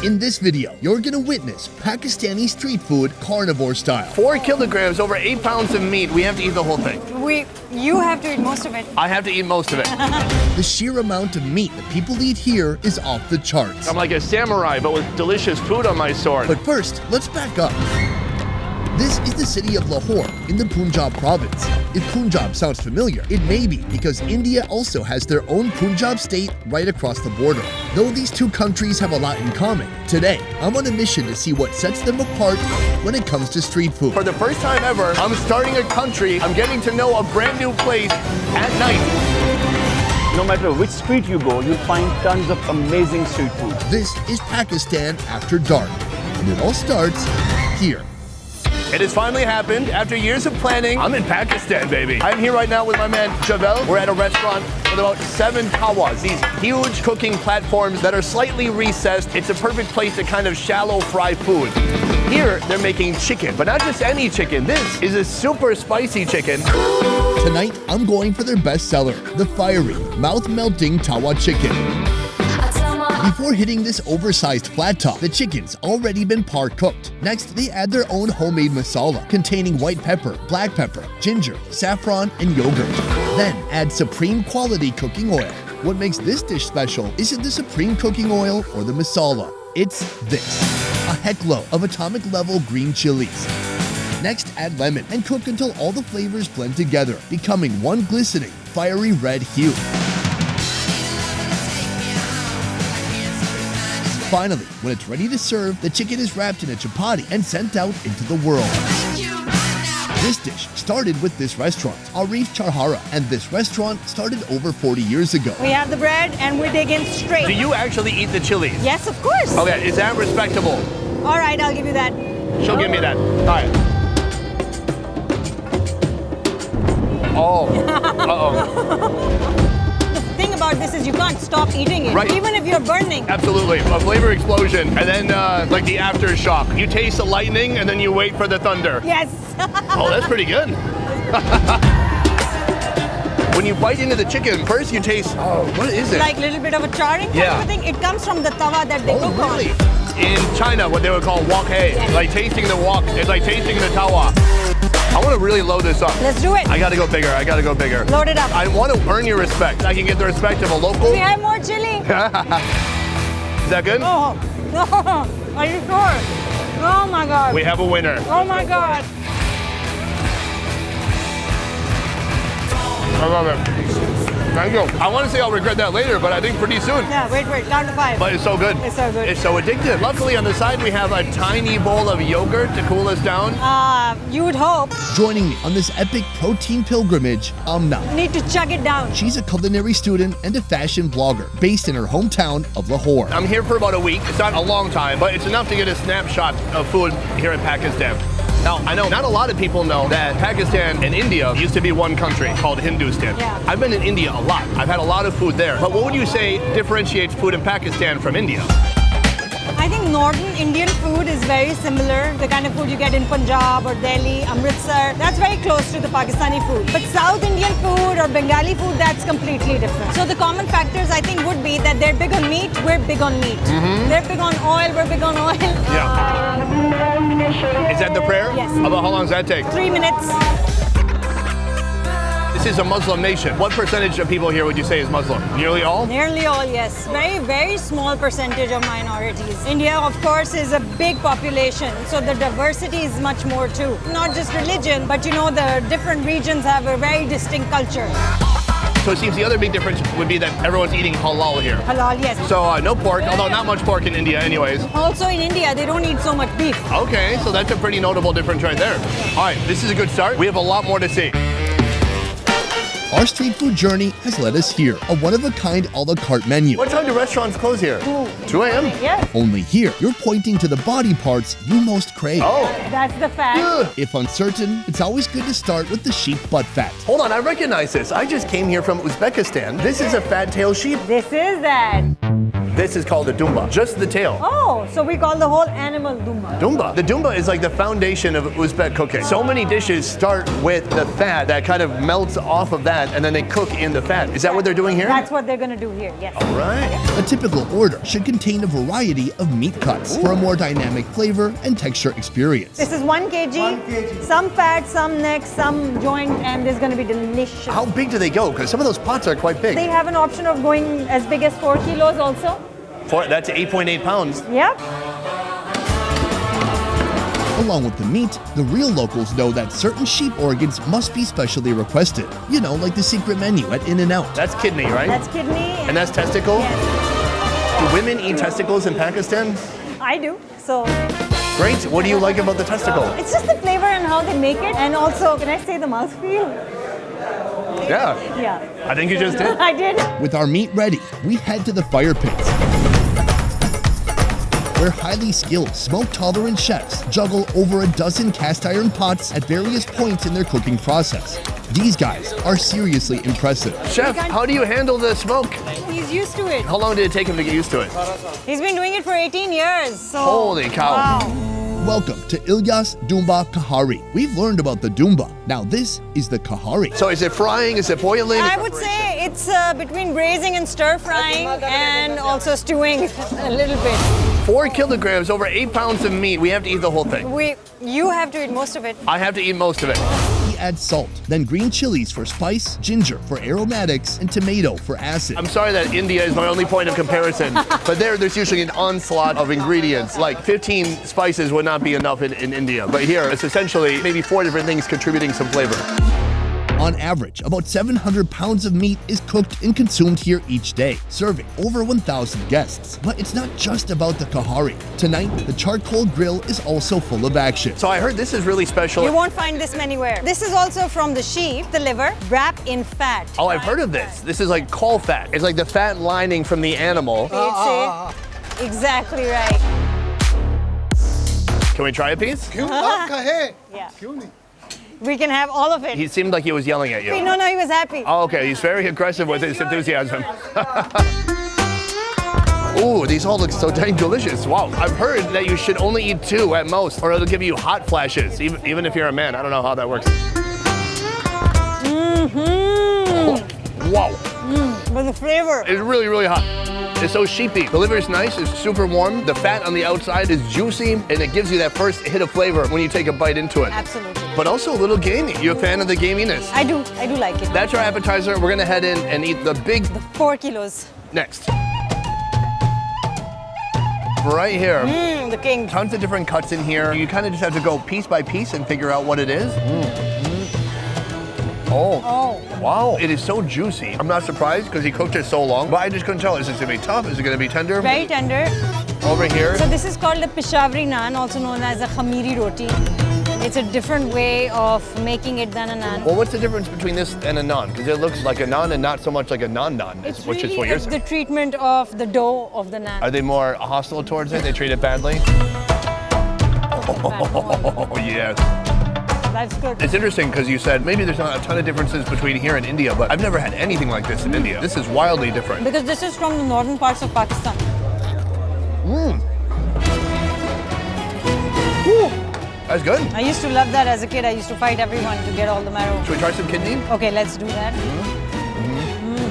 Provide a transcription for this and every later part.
In this video, you're gonna witness Pakistani street food carnivore style. 4 kilograms, over 8 pounds of meat. We have to eat the whole thing. You have to eat most of it. I have to eat most of it. The sheer amount of meat that people eat here is off the charts. I'm like a samurai, but with delicious food on my sword. But first, let's back up. This is the city of Lahore in the Punjab province. If Punjab sounds familiar, it may be because India also has their own Punjab state right across the border. Though these two countries have a lot in common, today I'm on a mission to see what sets them apart when it comes to street food. For the first time ever, I'm starting a country. I'm getting to know a brand new place at night. No matter which street you go, you'll find tons of amazing street food. This is Pakistan after dark, and it all starts here. It has finally happened. After years of planning, I'm in Pakistan, baby. I'm here right now with my man, Javel. We're at a restaurant with about 7 tawas, these huge cooking platforms that are slightly recessed. It's a perfect place to kind of shallow fry food. Here, they're making chicken, but not just any chicken. This is a super spicy chicken. Tonight, I'm going for their best seller, the fiery, mouth-melting tawa chicken. Before hitting this oversized flat top, the chicken's already been par-cooked. Next, they add their own homemade masala containing white pepper, black pepper, ginger, saffron, and yogurt. Then add supreme quality cooking oil. What makes this dish special isn't the supreme cooking oil or the masala. It's this, a heckload of atomic level green chilies. Next, add lemon and cook until all the flavors blend together, becoming one glistening, fiery red hue. Finally, when it's ready to serve, the chicken is wrapped in a chapati and sent out into the world. This dish started with this restaurant, Arif Charhara, and this restaurant started over 40 years ago. We have the bread and we dig in straight. Do you actually eat the chilies? Yes, of course. Okay, is that respectable? All right, I'll give you that. She'll give me that. All right. Oh. Uh-oh. The thing about this is you can't stop eating it, Right. even if you're burning. Absolutely. A flavor explosion. And then, like the aftershock. You taste the lightning and then you wait for the thunder. Yes. Oh, that's pretty good. When you bite into the chicken, first you taste, oh, what is it? Like a little bit of a charring kind Yeah. of a thing. It comes from the tawa that they cook really? on. In China, what they would call wok hei. Yes. Like tasting the wok. It's like tasting the tawa. I want to really load this up. Let's do it. I got to go bigger. I got to go bigger. Load it up. I want to earn your respect. I can get the respect of a local. We have more chili. Is that good? Oh, no. Are you sure? Oh my God. We have a winner. Oh my God. I love it. Thank you. I want to say I'll regret that later, but I think pretty soon. Yeah, wait, count to 5. But it's so good. It's so good. It's so addictive. Luckily, on the side, we have a tiny bowl of yogurt to cool us down. You would hope. Joining me on this epic protein pilgrimage, Amna. Need to chug it down. She's a culinary student and a fashion blogger based in her hometown of Lahore. I'm here for about a week. It's not a long time, but it's enough to get a snapshot of food here in Pakistan. Now, I know not a lot of people know that Pakistan and India used to be one country called Hindustan. Yeah. I've been in India a lot. I've had a lot of food there. But what would you say differentiates food in Pakistan from India? I think northern Indian food is very similar. The kind of food you get in Punjab or Delhi, Amritsar, that's very close to the Pakistani food. But South Indian food or Bengali food, that's completely different. So the common factors I think would be that they're big on meat, we're big on meat. They're big on oil, we're big on oil. Yeah. Is that the prayer? Yes. About how long does that take? 3 minutes. This is a Muslim nation. What percentage of people here would you say is Muslim? Nearly all? Nearly all, yes. Very, very small percentage of minorities. India, of course, is a big population, so the diversity is much more too. Not just religion, but you know, the different regions have a very distinct culture. So it seems the other big difference would be that everyone's eating halal here. Halal, yes. So no pork, although not much pork in India anyways. Also in India, they don't eat so much beef. Okay, so that's a pretty notable difference right there. All right, this is a good start. We have a lot more to see. Our street food journey has led us here, a one-of-a-kind a la carte menu. What time do restaurants close here? 2 a.m.? Yes. Only here, you're pointing to the body parts you most crave. Oh. That's the fact. If uncertain, it's always good to start with the sheep butt fat. Hold on, I recognize this. I just came here from Uzbekistan. This is a fat tail sheep. This is that. This is called the dumba, just the tail. Oh, so we call the whole animal dumba. Dumba. The dumba is like the foundation of Uzbek cooking. So many dishes start with the fat that kind of melts off of that, and then they cook in the fat. Is that what they're doing here? That's what they're going to do here, yes. All right. A typical order should contain a variety of meat cuts for a more dynamic flavor and texture experience. This is 1 kg, some fat, some neck, some joint, and this is going to be delicious. How big do they go? Because some of those pots are quite big. They have an option of going as big as 4 kilos also. That's 8.8 pounds. Yep. Along with the meat, the real locals know that certain sheep organs must be specially requested. You know, like the secret menu at In-N-Out. That's kidney, right? That's kidney. And that's testicle? Yes. Do women eat testicles in Pakistan? I do, so. Great. What do you like about the testicle? It's just the flavor and how they make it. And also, can I say the mouthfeel? Yeah. Yeah. I think you just did. I did. With our meat ready, we head to the fire pits, where highly skilled, smoke-tolerant chefs juggle over a dozen cast iron pots at various points in their cooking process. These guys are seriously impressive. Chef, how do you handle the smoke? He's used to it. How long did it take him to get used to it? He's been doing it for 18 years. So. Holy cow. Wow. Welcome to Ilyas Dumba Kahari. We've learned about the Dumba. Now this is the Kahari. So is it frying? Is it boiling? I would say it's between braising and stir frying and also stewing a little bit. 4 kilograms, over 8 pounds of meat. We have to eat the whole thing. You have to eat most of it. I have to eat most of it. We add salt, then green chilies for spice, ginger for aromatics, and tomato for acid. I'm sorry that India is my only point of comparison, but there's usually an onslaught of ingredients. Like 15 spices would not be enough in India. But here, it's essentially maybe 4 different things contributing some flavor. On average, about 700 pounds of meat is cooked and consumed here each day, serving over 1,000 guests. But it's not just about the Kahari. Tonight, the charcoal grill is also full of action. So I heard this is really special. You won't find this anywhere. This is also from the sheep, the liver, wrapped in fat. Oh, I've heard of this. This is like caul fat. It's like the fat lining from the animal. It's it. Exactly right. Can we try a piece? Yeah. We can have all of it. He seemed like he was yelling at you. No, he was happy. Oh, okay, he's very aggressive with his enthusiasm. Ooh, these all look so dang delicious. Wow, I've heard that you should only eat 2 at most, or it'll give you hot flashes, even if you're a man. I don't know how that works. Mm-hmm. Wow. But the flavor. It's really, really hot. It's so sheepy. The liver is nice, it's super warm. The fat on the outside is juicy, and it gives you that first hit of flavor when you take a bite into it. Absolutely. But also a little gamey. You a fan of the gaminess? I do like it. That's our appetizer. We're gonna head in and eat the big 4 kilos. next. Right here. The king. Tons of different cuts in here. You kind of just have to go piece by piece and figure out what it is. Oh. Wow. It is so juicy. I'm not surprised because he cooked it so long, but I just couldn't tell. Is it going to be tough? Is it going to be tender? Very tender. Over here. So this is called the Peshawari naan, also known as a khamiri roti. It's a different way of making it than a naan. Well, what's the difference between this and a naan? Because it looks like a naan and not so much like a naan-naan, which is what you're saying. The treatment of the dough of the naan. Are they more hostile towards it? They treat it badly? Oh, yes. That's good. It's interesting because you said maybe there's not a ton of differences between here and India, but I've never had anything like this in India. This is wildly different. Because this is from the northern parts of Pakistan. That's good. I used to love that as a kid. I used to fight everyone to get all the marrow. Should we try some kidney? Okay, let's do that.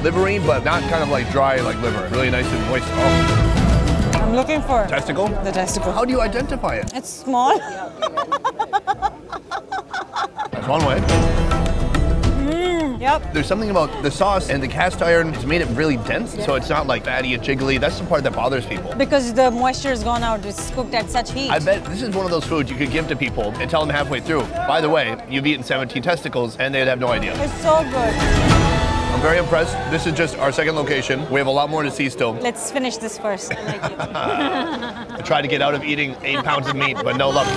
Livery, but not kind of like dry like liver. Really nice and moist. Oh, I'm looking for testicle? the testicle. How do you identify it? It's small. That's one way. Yep. There's something about the sauce and the cast iron. It's made it really dense, so it's not like fatty and jiggly. That's the part that bothers people. Because the moisture has gone out. It's cooked at such heat. I bet this is one of those foods you could give to people and tell them halfway through, by the way, you've eaten 17 testicles, and they'd have no idea. It's so good. I'm very impressed. This is just our second location. We have a lot more to see still. Let's finish this first. I like it. I tried to get out of eating 8 pounds of meat, but no luck.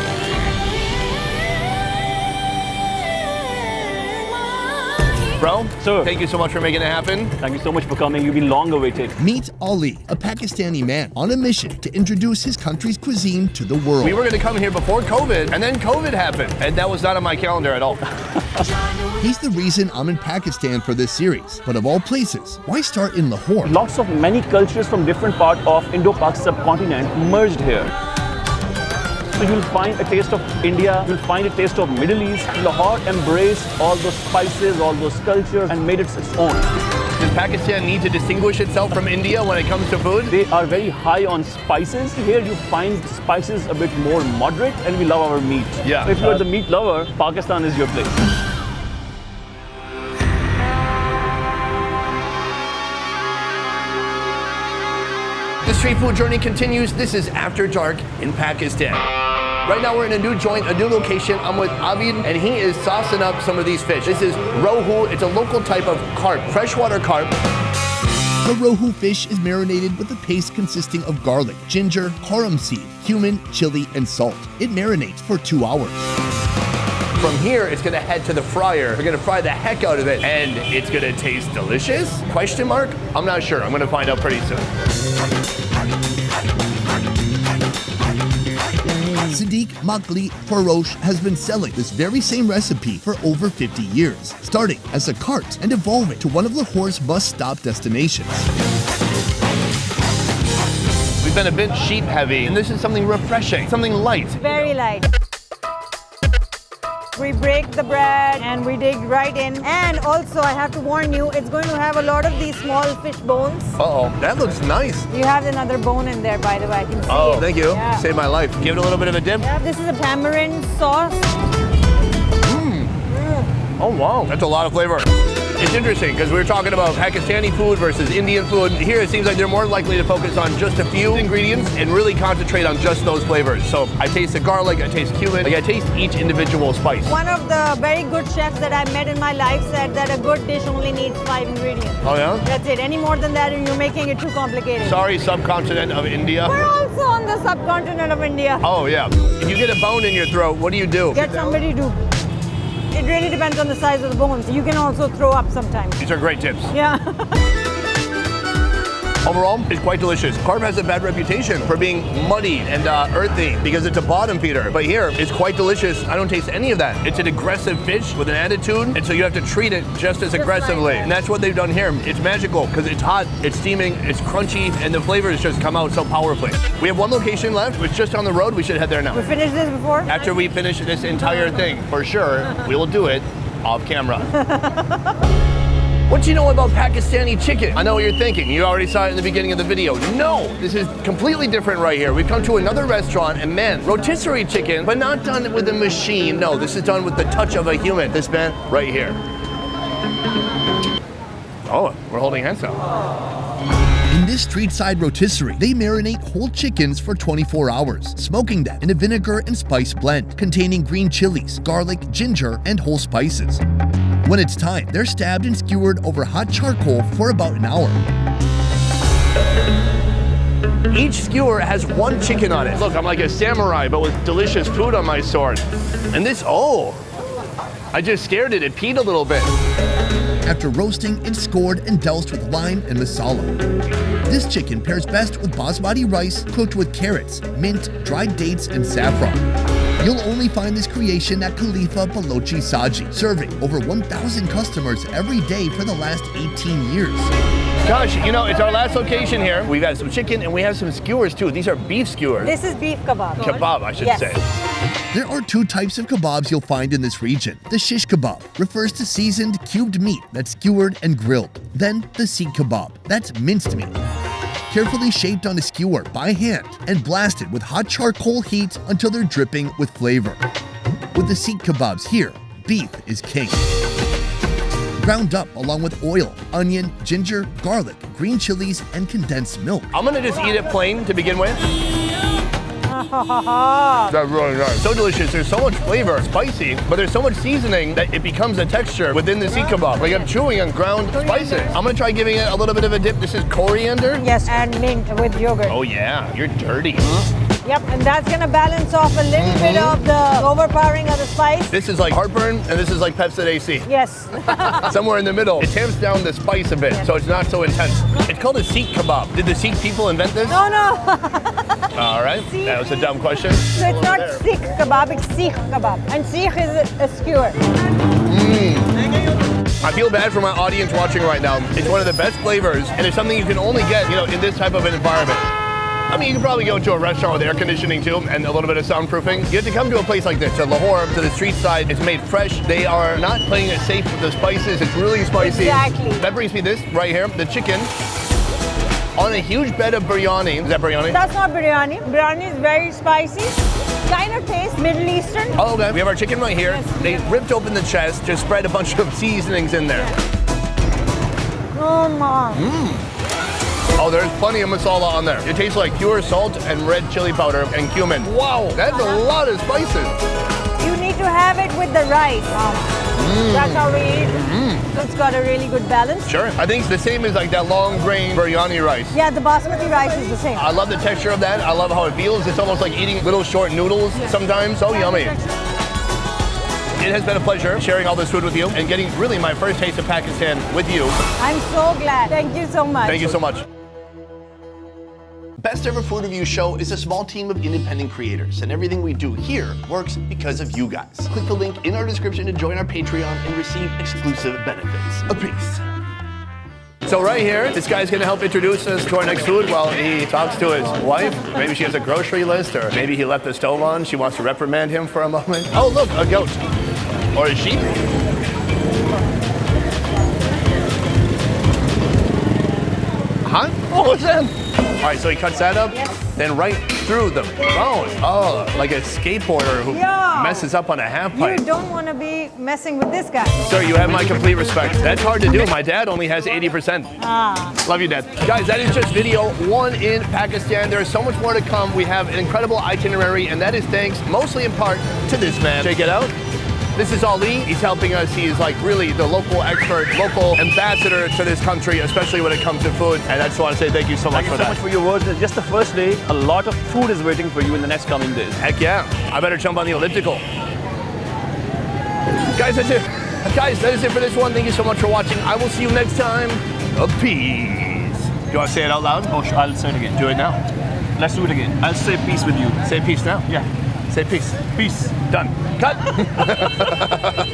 Bro, Sir. Thank you so much for making it happen. Thank you so much for coming. You've been long awaited. Meet Ali, a Pakistani man on a mission to introduce his country's cuisine to the world. We were going to come here before COVID, and then COVID happened, and that was not on my calendar at all. He's the reason I'm in Pakistan for this series. But of all places, why start in Lahore? Lots of many cultures from different parts of Indo-Pak subcontinent merged here. So you'll find a taste of India, you'll find a taste of Middle East. Lahore embraced all those spices, all those cultures and made it its own. Does Pakistan need to distinguish itself from India when it comes to food? They are very high on spices. Here you find spices a bit more moderate and we love our meat. Yeah. So if you're the meat lover, Pakistan is your place. The street food journey continues. This is After Dark in Pakistan. Right now we're in a new joint, a new location. I'm with Abid and he is saucing up some of these fish. This is rohu. It's a local type of carp, freshwater carp. The rohu fish is marinated with a paste consisting of garlic, ginger, harum seed, cumin, chili, and salt. It marinates for 2 hours. From here, it's gonna head to the fryer. We're gonna fry the heck out of it and it's gonna taste delicious? Question mark? I'm not sure. I'm gonna find out pretty soon. Sadiq Makli Farosh has been selling this very same recipe for over 50 years, starting as a cart and evolving to one of Lahore's bus stop destinations. We've been a bit sheep heavy and this is something refreshing, something light. Very light. We break the bread and we dig right in. And also, I have to warn you, it's going to have a lot of these small fish bones. Uh-oh, that looks nice. You have another bone in there, by the way. I can see Oh, it. thank you. Yeah. Saved my life. Give it a little bit of a dip. Yeah, this is a tamarind sauce. Oh, wow. That's a lot of flavor. It's interesting because we were talking about Pakistani food versus Indian food. Here it seems like they're more likely to focus on just a few ingredients and really concentrate on just those flavors. So I taste the garlic, I taste cumin, like I taste each individual spice. One of the very good chefs that I met in my life said that a good dish only needs 5 ingredients. Oh yeah? That's it. Any more than that, you're making it too complicated. Sorry, subcontinent of India. We're also on the subcontinent of India. Oh yeah. If you get a bone in your throat, what do you do? Get somebody to... It really depends on the size of the bones. You can also throw up sometimes. These are great tips. Yeah. Overall, it's quite delicious. Carp has a bad reputation for being muddy and earthy because it's a bottom feeder. But here, it's quite delicious. I don't taste any of that. It's an aggressive fish with an attitude, and so you have to treat it just as aggressively. Like and that's what they've done here. It's magical because it's hot, it's steaming, it's crunchy, and the flavors just come out so powerfully. We have one location left. It's just on the road. We should head there now. We finished this before? After we finish this entire thing, for sure, we will do it off camera. What do you know about Pakistani chicken? I know what you're thinking. You already saw it in the beginning of the video. No, this is completely different right here. We've come to another restaurant and man, rotisserie chicken, but not done with a machine. No, this is done with the touch of a human. This man right here. Oh, we're holding hands now. In this street-side rotisserie, they marinate whole chickens for 24 hours, smoking them in a vinegar and spice blend containing green chilies, garlic, ginger, and whole spices. When it's time, they're stabbed and skewered over hot charcoal for about an hour. Each skewer has one chicken on it. Look, I'm like a samurai, but with delicious food on my sword. And this, oh, I just scared it. It peed a little bit. After roasting, it's scored and doused with lime and masala. This chicken pairs best with basmati rice cooked with carrots, mint, dried dates, and saffron. You'll only find this creation at Khalifa Balochi Saji, serving over 1,000 customers every day for the last 18 years. Gosh, you know, it's our last location here. We've had some chicken and we have some skewers too. These are beef skewers. This is beef kebab. Kebab, I should say. There are 2 types of kebabs you'll find in this region. The shish kebab refers to seasoned, cubed meat that's skewered and grilled. Then the seekh kebab, that's minced meat, carefully shaped on a skewer by hand and blasted with hot charcoal heat until they're dripping with flavor. With the seekh kebabs here, beef is king. Ground up along with oil, onion, ginger, garlic, green chilies, and condensed milk. I'm gonna just eat it plain to begin with. That's really nice. So delicious. There's so much flavor, spicy, but there's so much seasoning that it becomes a texture within the seekh kebab. Like I'm chewing on ground spices. I'm gonna try giving it a little bit of a dip. This is coriander. Yes, and mint with yogurt. Oh yeah, you're dirty. Yep, and that's gonna balance off a little bit of the overpowering of the spice. This is like heartburn, and this is like Pepsi AC. Yes. Somewhere in the middle. It tamps down the spice a bit, so it's not so intense. It's called a seekh kebab. Did the Sikh people invent this? No. All right, that was a dumb question. So it's not Sikh kebab, it's Sikh kebab. And Sikh is a skewer. I feel bad for my audience watching right now. It's one of the best flavors, and it's something you can only get, in this type of an environment. I mean, you can probably go to a restaurant with air conditioning too, and a little bit of soundproofing. You have to come to a place like this, to Lahore, to the street side. It's made fresh. They are not playing it safe with the spices. It's really spicy. Exactly. That brings me this right here, the chicken on a huge bed of biryani. Is that biryani? That's not biryani. Biryani is very spicy. Kind of tastes Middle Eastern. Oh, okay. We have our chicken right here. Yes. They ripped open the chest, just spread a bunch of seasonings in there. Oh my. Oh, there's plenty of masala on there. It tastes like pure salt and red chili powder and cumin. Wow, that's a lot of spices. You need to have it with the rice. That's how we eat. So it's got a really good balance. Sure. I think it's the same as like that long grain biryani rice. Yeah, the basmati rice is the same. I love the texture of that. I love how it feels. It's almost like eating little short noodles sometimes. So yummy. It has been a pleasure sharing all this food with you and getting really my first taste of Pakistan with you. I'm so glad. Thank you so much. Thank you so much. Best Ever Food Review Show is a small team of independent creators, and everything we do here works because of you guys. Click the link in our description to join our Patreon and receive exclusive benefits. A peace. So right here, this guy's gonna help introduce us to our next food while he talks to his wife. Maybe she has a grocery list, or maybe he left the stove on. She wants to reprimand him for a moment. Oh look, a goat. Or a sheep. Huh? Oh, what's that? All right, so he cuts that up, then right through the bone. Oh, like a skateboarder who messes up on a half pipe. You don't want to be messing with this guy. Sir, you have my complete respect. That's hard to do. My dad only has 80%. Love you, Dad. Guys, that is just video 1 in Pakistan. There is so much more to come. We have an incredible itinerary, and that is thanks mostly in part to this man. Check it out. This is Ali. He's helping us. He's like really the local expert, local ambassador to this country, especially when it comes to food. And I just want to say thank you so much for that. Thank you so much for your words. It's just the first day. A lot of food is waiting for you in the next coming days. Heck yeah. I better jump on the elliptical. Guys, that's it. Guys, that is it for this one. Thank you so much for watching. I will see you next time. A peace. Do you want to say it out loud? Oh, I'll say it again. Do it now. Let's do it again. I'll say peace with you. Say peace now. Yeah. Say peace. Peace. Done. Cut.